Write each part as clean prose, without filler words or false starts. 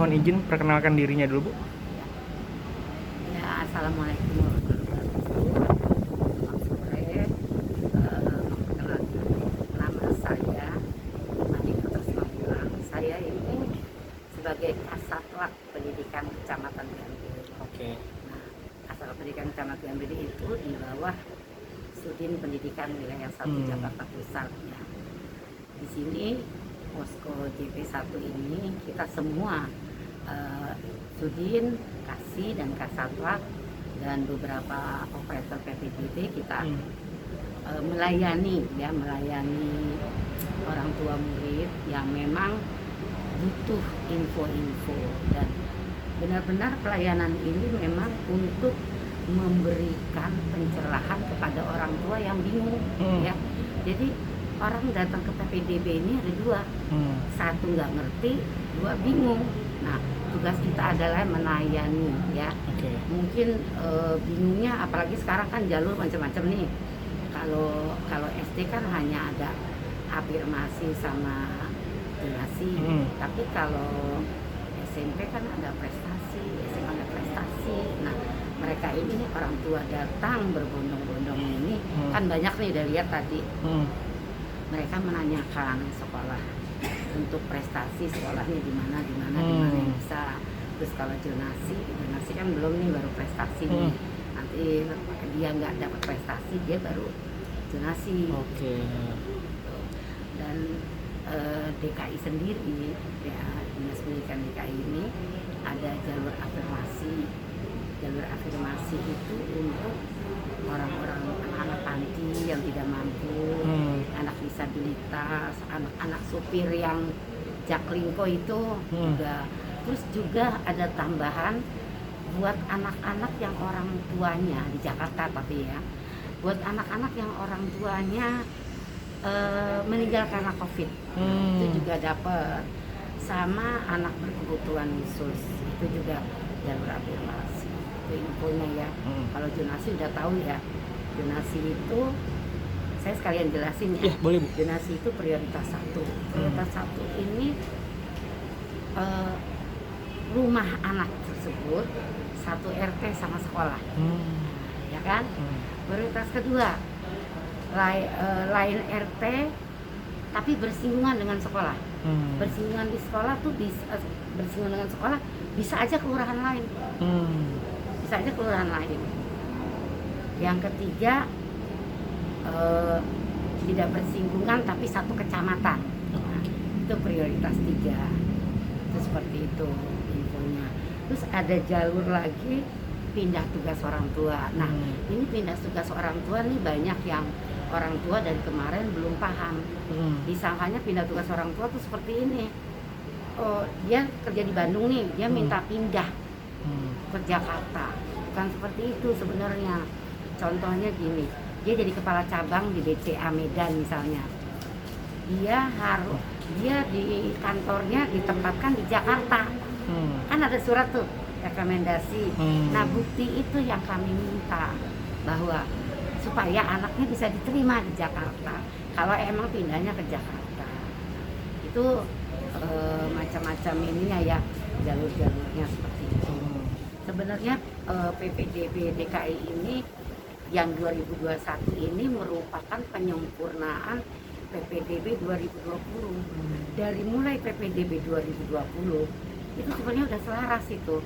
mohon izin perkenalkan dirinya dulu, Bu. Ya, assalamualaikum warahmatullahi wabarakatuh. Selamat sore. Perkenalkan, nama saya Madinah Ismail. Saya ini sebagai Kasatwak Pendidikan Kecamatan Gambir. Oke. Nah, Kasatwak Pendidikan Kecamatan Gambir itu di bawah Sudin Pendidikan Wilayah 1 Jakarta Pusat. Ya. Di sini posko JP1 ini kita semua Sudin, Kasih dan Kasatwak dan beberapa operator PPDB kita melayani orang tua murid yang memang butuh info-info, dan benar-benar pelayanan ini memang untuk memberikan pencerahan kepada orang tua yang bingung ya. Jadi orang datang ke PPDB ini ada dua, satu nggak ngerti, dua bingung. Nah, tugas kita adalah melayani ya. Mungkin bingungnya, apalagi sekarang kan jalur macam-macam nih. Kalau SD kan hanya ada afirmasi sama donasi, tapi kalau SMP kan ada prestasi, SMA ada prestasi. Nah, mereka ini orang tua datang berbondong-bondong ini kan banyak nih, udah lihat tadi. Mereka menanyakan sekolah untuk prestasi, sekolahnya di mana yang bisa. Terus kalau donasi kan belum nih, baru prestasi nih. Nanti dia nggak dapat prestasi, dia baru donasi. Dan DKI sendiri ya, Dinas Pendidikan DKI ini ada jalur afirmasi. Jalur afirmasi itu untuk orang-orang, anak-anak panti yang tidak mampu, anak disabilitas, anak-anak supir yang jaklingko itu juga. Terus juga ada tambahan buat anak-anak yang orang tuanya di Jakarta, tapi ya buat anak-anak yang orang tuanya meninggal karena COVID, itu juga dapat. Sama anak berkebutuhan khusus itu juga jalur afirmasi. Itu infonya ya. Kalau donasi udah tahu ya. Donasi itu saya sekalian jelasin ya. Boleh, Bu. Donasi itu prioritas 1. Prioritas 1 ini rumah anak tersebut satu RT sama sekolah. Ya kan? Prioritas kedua lain RT tapi bersinggungan dengan sekolah. Bersinggungan di sekolah tuh bersinggungan dengan sekolah bisa aja kelurahan lain. Bisa aja kelurahan lain. Yang ketiga tidak bersinggungan tapi satu kecamatan. Nah, itu prioritas 3. Itu seperti itu infonya. Terus ada jalur lagi pindah tugas orang tua. Nah, ini pindah tugas orang tua nih banyak yang orang tua dari kemarin belum paham. Disangkanya pindah tugas orang tua tuh seperti ini. Oh, dia kerja di Bandung nih, dia minta pindah ke Jakarta. Bukan seperti itu sebenarnya. Contohnya gini, dia jadi kepala cabang di BCA Medan misalnya. Dia di kantornya ditempatkan di Jakarta. Kan ada surat tuh rekomendasi. Nah, bukti itu yang kami minta, bahwa supaya anaknya bisa diterima di Jakarta kalau emang pindahnya ke Jakarta. Itu macam-macam ininya ya, jalur-jalurnya seperti itu. Sebenarnya PPDB DKI ini yang 2021 ini merupakan penyempurnaan PPDB 2020. Dari mulai PPDB 2020 itu sebenarnya udah selaras itu.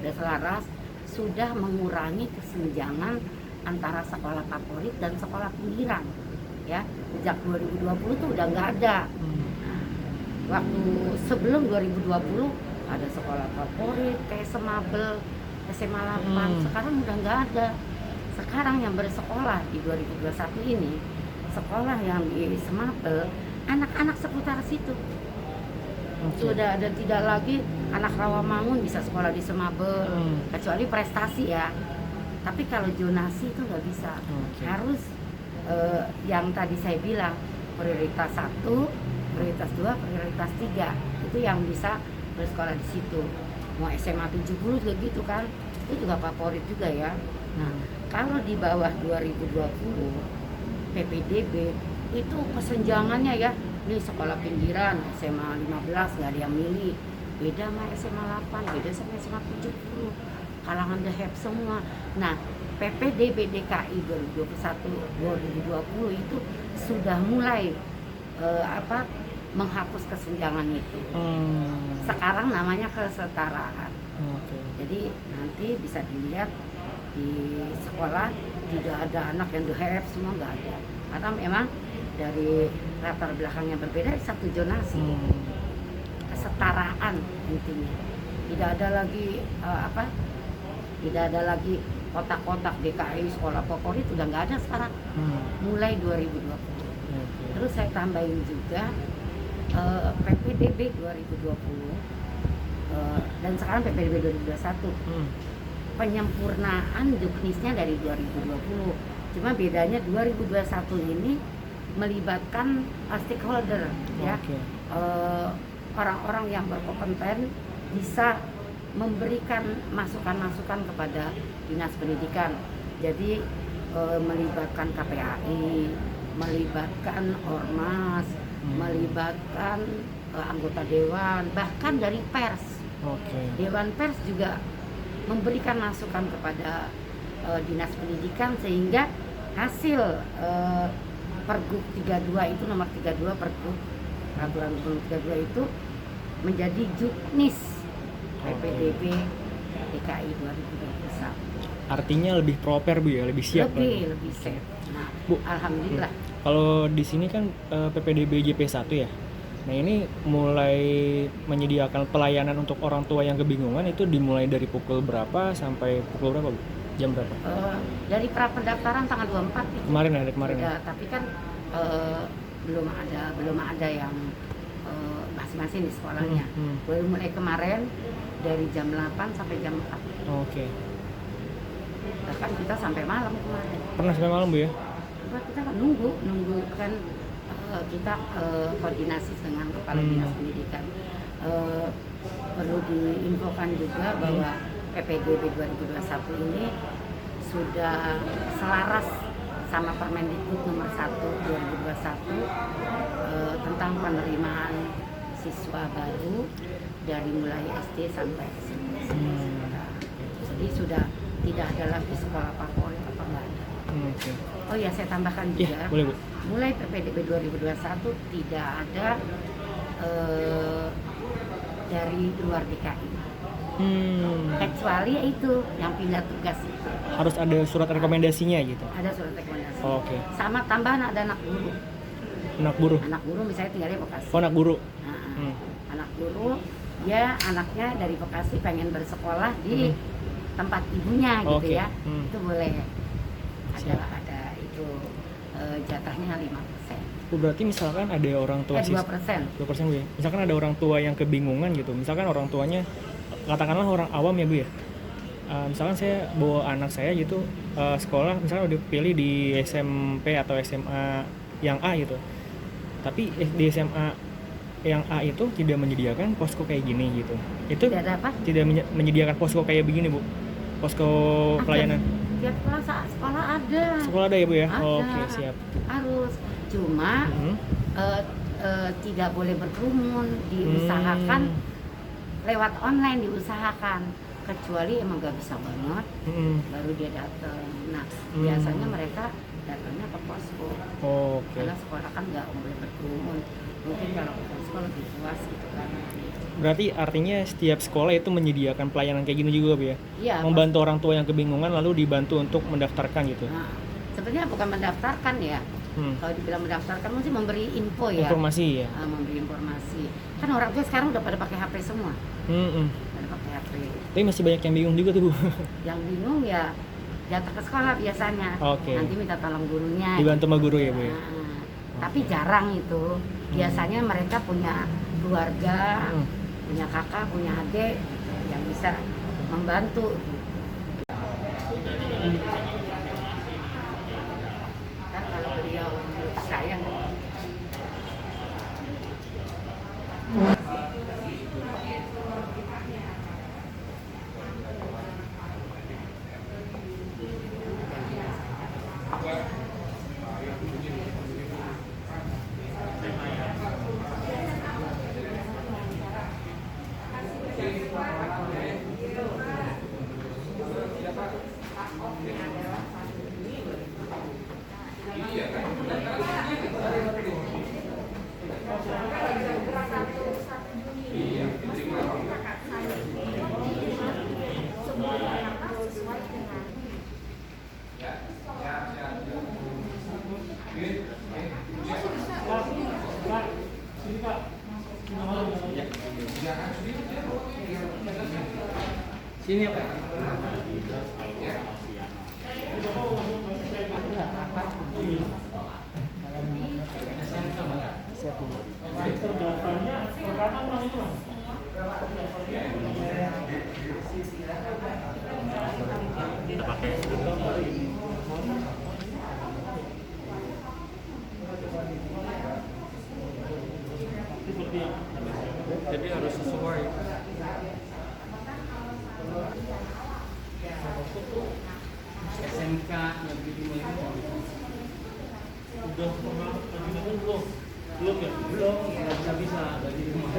Udah selaras, sudah mengurangi kesenjangan antara sekolah favorit dan sekolah pinggiran. Ya, sejak 2020 tuh udah nggak ada. Waktu sebelum 2020 ada sekolah favorit kayak Semabel, SMA 8, sekarang udah nggak ada. Sekarang yang bersekolah di 2021 ini, sekolah yang di Semabel, anak-anak seputar situ. Sudah ada, tidak lagi anak Rawamangun bisa sekolah di Semabel, kecuali prestasi ya. Tapi kalau zonasi itu nggak bisa. Harus yang tadi saya bilang, prioritas 1, prioritas 2, prioritas 3 itu yang bisa bersekolah di situ. Mau SMA 70 juga gitu kan, itu juga favorit juga ya. Nah, kalau di bawah 2020 PPDB itu kesenjangannya ya, ini sekolah pinggiran SMA 15 nggak ada yang milih, beda sama SMA 8, beda sama SMA 70, kalangan deheb semua. Nah, PPDB DKI 2021-2020 itu sudah mulai menghapus kesenjangan itu. Sekarang namanya kesetaraan. Jadi nanti bisa dilihat di sekolah tidak ada anak yang deheb, semua nggak ada. Karena memang dari latar belakang yang berbeda satu zonasi. Kesetaraan intinya. Tidak ada lagi tidak ada lagi kotak-kotak DKI sekolah favorit, udah nggak ada sekarang. Mulai 2020. Terus saya tambahin juga PPDB 2020 dan sekarang PPDB 2021. Penyempurnaan juknisnya dari 2020. Cuma bedanya 2021 ini melibatkan stakeholder, ya. Orang-orang yang berkompeten bisa memberikan masukan-masukan kepada dinas pendidikan. Jadi melibatkan KPAI, melibatkan ormas, melibatkan anggota dewan, bahkan dari pers. Dewan pers juga memberikan masukan kepada dinas pendidikan sehingga hasil Pergub 32 itu nomor 32 Pergub peraturan 32 itu menjadi juknis PPDB DKI 2021. Artinya lebih proper Bu ya, lebih siap. Lebih siap. Nah, Bu, alhamdulillah. Kalau di sini kan PPDB JP1 ya. Nah, ini mulai menyediakan pelayanan untuk orang tua yang kebingungan itu dimulai dari pukul berapa sampai pukul berapa Bu? Jam berapa? Dari pra pendaftaran tanggal 24 itu. Kemarin ya, kemarin. Ya, tapi kan belum ada yang masing-masing di sekolahnya. Baru mulai kemarin dari jam 8 sampai jam 4. Bahkan kita sampai malam kemarin. Pernah sampai malam Bu ya? Kita kan nunggu kan kita koordinasi dengan kepala dinas pendidikan. Perlu diinfokan juga bahwa PPDB 2021 ini sudah selaras sama Permendikbud nomor 1 2021 tentang penerimaan siswa baru dari mulai SD sampai SMP. Jadi sudah tidak ada lagi sekolah favorit apa enggak ada. Oh ya, saya tambahkan juga. Boleh, Bu. Mulai PPDB 2021 tidak ada dari luar DKI. Kecuali itu yang pindah tugas itu. Harus ada surat rekomendasinya gitu. Ada surat rekomendasi. Sama tambahan ada anak guru. Anak guru misalnya tinggalnya Bekasi. Anak guru. Anak guru, ya anaknya dari Bekasi pengen bersekolah di tempat ibunya gitu ya. Itu boleh. Ada itu jatahnya 5%. Berarti misalkan ada orang tua 2%. 2% Bu ya. Misalkan ada orang tua yang kebingungan gitu. Misalkan orang tuanya katakanlah orang awam ya Bu ya. Misalkan saya bawa anak saya gitu sekolah, misalkan udah pilih di SMP atau SMA yang A gitu. Tapi di SMA yang A itu tidak menyediakan posko kayak gini gitu. Itu tidak menyediakan posko kayak begini Bu. Posko pelayanan. Tiap sekolah ada. Sekolah ada ya Bu ya? Ada. Oke, siap. Harus. Cuma tidak boleh berkerumun, diusahakan lewat online diusahakan. Kecuali emang gak bisa banget, baru dia datang. Nah, biasanya mereka datangnya ke posko. Karena sekolah kan gak boleh berkerumun. Mungkin kalau ke posko lebih puas gitu kan. Berarti artinya setiap sekolah itu menyediakan pelayanan kayak gini juga Bu ya? Iya. Membantu orang tua yang kebingungan lalu dibantu untuk mendaftarkan gitu? Nah, sebenarnya bukan mendaftarkan ya. Kalau dibilang mendaftarkan mesti memberi info ya. Informasi ya? Memberi informasi. Kan orang tua sekarang udah pada pakai HP semua. Pada pakai HP. Tapi masih banyak yang bingung juga tuh Bu. Yang bingung ya datang ke sekolah biasanya. Nanti minta tolong gurunya. Dibantu sama guru ya Bu ya? Tapi jarang itu. Biasanya mereka punya keluarga, punya kakak, punya adik yang bisa membantu. Kan kalau beliau sayang. Sini apa? Jadi harus sesuai. SMK negeri 5 udah pernah lagi belum? Belum ya? Belum, nggak bisa dari rumah.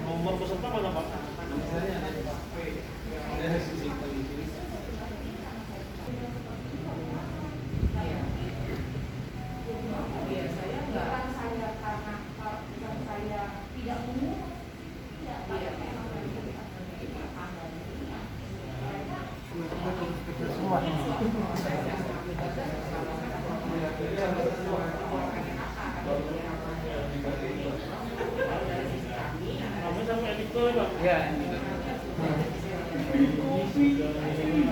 Nomor peserta mana Pak? Misalnya ada sisi paling ya. Di sini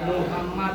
Muhammad